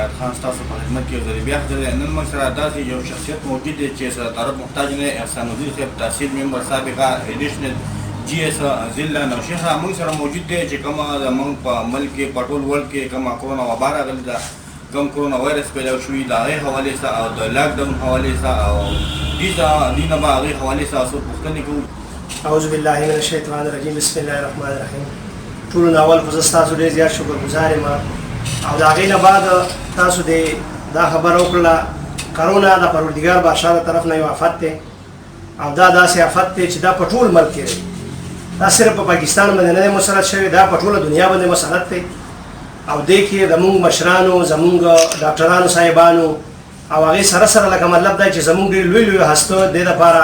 حیات خان ستاسو په خدمت کې یو ځل بیا حاضر یم. نن موږ سره داسې یو شخصیت موجود دی چې سره تعارف محتاج نه دی. احسان وزیر صاحب تحصیل ممبر سابقه ایډیشنل جی ایس ضلع نوشهره موږ سره موجود دی چې کومه زموږ په ملک کې په ټول ورلډ کې کومه کرونا وبا راغلې ده، کوم کرونا وایرس پیدا شوي د هغې حوالې سره او د لاکډاون حوالې سره او دې نه به هغې حوالې سره څو پوښتنې کوو. اعوذ بالله من الشیطان الرجیم. بسم الله الرحمن الرحیم. ټولو نه اول خو زه ستاسو ډېر زیات شکرګزار یم او د هغې نه بعد تاسو دې دا خبره وکړله کرونا د پروردګار بادشاه له طرف نه یو آفت دی او دا داسې آفت دی چې دا په ټول ملک کې دی. دا صرف په پاکستان باندې نه دی مسلط شوی، دا په ټوله دنیا باندې مسلط دی او دې کې زموږ مشرانو، زموږ ډاکټرانو صاحبانو او هغې سره سره لکه مطلب دی چې زموږ ډېر لوی لوی هستو دې دپاره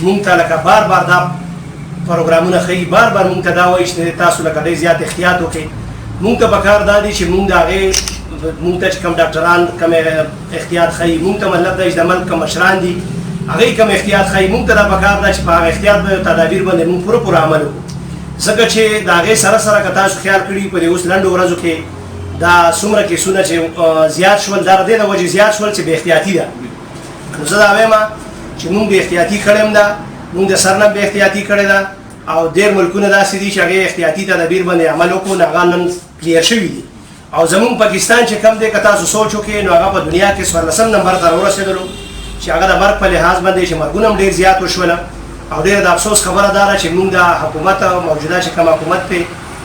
مونږ ته لکه بار بار دا پروګرامونه ښیي، بار بار مونږ ته دا وایي چې تاسو لکه ډېر زیات احتیاط وکړئ. مونږ ته پکار دا دی چې مونږ د هغې مونږ ته چې کوم ډاکټران کوم احتیاط ښیي، مونږ ته مطلب دی چې د ملک کوم مشران دي هغې کوم احتیاط ښیي، مونږ ته دا پکار ده چې په هغه احتیاط باندې تدابیر باندې مونږ پوره عمل وکړو. ځکه چې د هغې سره سره که تاسو خیال کړي په دې اوس لنډو ورځو کې دا څومره کیسونه چې زیات شول دا د دې د وجې زیات شول چې بې احتیاطي ده. نو زه دا وایم چې مونږ بې احتیاطي کړې هم ده، مونږ د سر نه بې احتیاطي کړې ده او ډېر ملکونه داسې دي چې هغې احتیاطي تدابیر باندې عمل وکړو نو هغه نن کلیر شوي دي. او زمونږ پاکستان چې کوم دی که تاسو سوچ وکړئ نو هغه په دنیا کې 14 نمبر ته راورسېدلو چې هغه د مرګ په لحاظ باندې چې مرګونه هم ډېر زیات وشوله او ډېره د افسوس خبره دا ده چې مونږ د حکومت موجوده چې کوم حکومت دی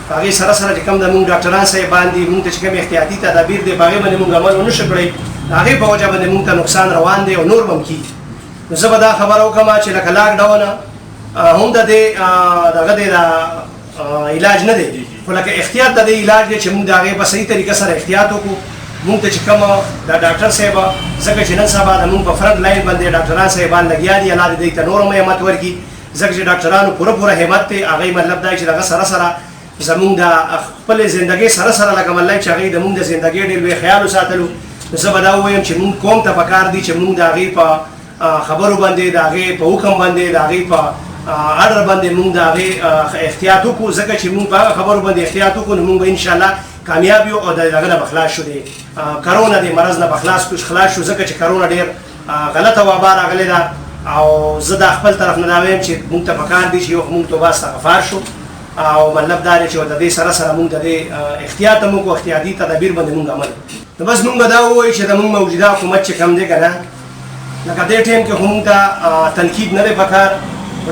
په هغې سره سره چې کوم د مونږ ډاکټران صاحبان دي مونږ ته چې کوم احتیاطي تدابیر دی په هغې باندې مونږ عمل ونه شو کړی، د هغې په وجه باندې مونږ ته نقصان روان دی او نور به هم کېږي. نو زه به دا خبره وکړم چې لکه لاکډاون هم د دې دغه دی د علاج نه دی خو لکه احتیاط د دې علاج دی چې مونږ د هغې په صحیح طریقه سره احتیاط وکړو. مونږ ته چې کوم د ډاکټر صاحب ځکه چې نن سبا د مونږ په فرنټ لاین باندې ډاکټران صاحبان لګیا دي، الله دې دوی ته نور هم همت ورکړي ځکه چې ډاکټرانو پوره همت دی. هغې مطلب دا چې دغه سره سره زمونږ د خپلې زندګۍ سره سره لکه مطلب چې هغې د مونږ د زندګۍ ډېر لوی خیال وساتلو. نو زه به دا ووایم چې مونږ قوم ته پکار دي چې مونږ د هغې په خبرو باندې د هغې په حکم باندې د هغې په اډر باندې مونږ د هغې احتیاط وکړو ځکه چې مونږ په هغه خبرو باندې احتیاط وکړو نو مونږ به انشاءالله کامیاب یو او د هغه نه به خلاص شو، د کرونا د مرض نه به خلاص شو ځکه چې کرونا ډېر غلطه وبا راغلې ده. او زه د خپل طرف نه دا وایم چې مونږ ته پکار دي چې یو مونږ توبه استغفار شو او مطلب دا دی چې د دې سره سره مونږ د دې احتیاط هم وکړو، احتیاطي تدابیر باندې مونږ عمل نو بس مونږ به دا ووایو چې د مونږ موجوده حکومت چې کوم دی که نه لکه دې ټایم کې خو مونږ ته تنقید نه دی پکار.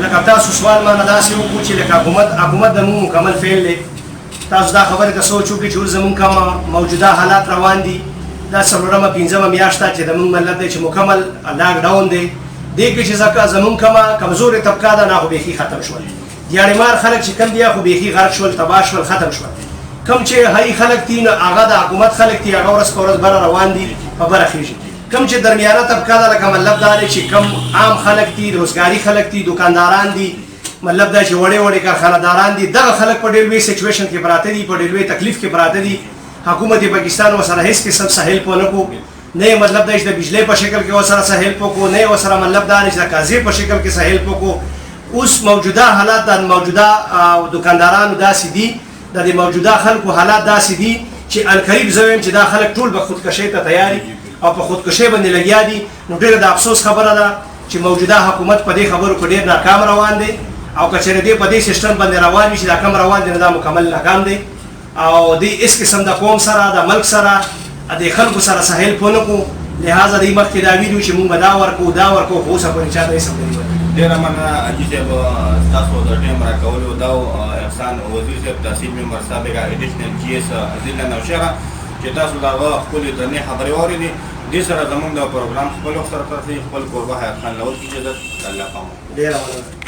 لکه تاسو سوال مانه داسې وکړو چې لکه حکومت د مونږ مکمل فعل دی. تاسو دا خبرې ته سوچ وکړئ چې اوس زمونږ کوم موجوده حالات روان دي دا 4مه میاشت ده چې د مونږ مطلب دی چې مکمل لاکډاون دی. دې کې چې زمونږ کومه کمزورې طبقه ده نه خو بیخي ختم شول، دیاړمار خلک چې کم دي خو بیخي غرق شول، تباه شول، ختم شول. کم چې هایي خلک دي نو هغه د حکومت خلک دي هغه ورځ په ورځ بره روان دي په بره خېږي. کم چې درمیانه طبقه ده لکه مطلب دا دی چې کم عام خلک دي، روزګاري خلک دي، دکانداران دي، مطلب دا چې وړې وړې کارخانهداران دي، دغه خلک په ډېر لوی سچویشن کې پراته دي، په ډېر لوی تکلیف کې پراته دي. حکومت پاکستان ورسره هېڅ قسم څه هیلپ ونه کړو، نه یې مطلب دا چې د بجلۍ په شکل کې ورسره څه هیلپ وکړو، نه یې ورسره مطلب دا چې د قاضي په شکل کې څه هیلپ وکړو. اوس موجوده حالات د موجوده دکاندارانو داسې دي، د دې موجوده خلکو حالات داسې دي چې القریب زه وایم چې دا خلک ټول به خودکشۍ ته تیار دي او په خودکشۍ باندې لګیا دي. نو ډېره د افسوس خبره ده چې موجوده حکومت په دې خبرو کې ډېر ناکام روان دی او که چېرې دې په دې سیسټم باندې روان وي چې دا کم روان دی نو دا مکمل ناکام دی. او دې هېڅ قسم د قوم سره د ملک سره د خلکو سره څه هیلپ ونه کړو، لهذا دوی مخکې دا ویلي چې مونږ به دا ورکړو دا ورکړو خو اوسه پورې چا ته هېڅ خبرې ونه. ډېره مننه حاجي صاحب ستاسو د ټایم راکولو. دا احسان وزیر صاحب تحصیل ممبر سابقه ایډیشنل جی ایس ضلع نوشهره چې تاسو د هغه ښکلې درنې خبرې واورېدې. دې سره زموږ د پروګرام خپل وخت سره خپل کوربه حیات خان له ورکې اجازت الله پامو. ډېره مننه.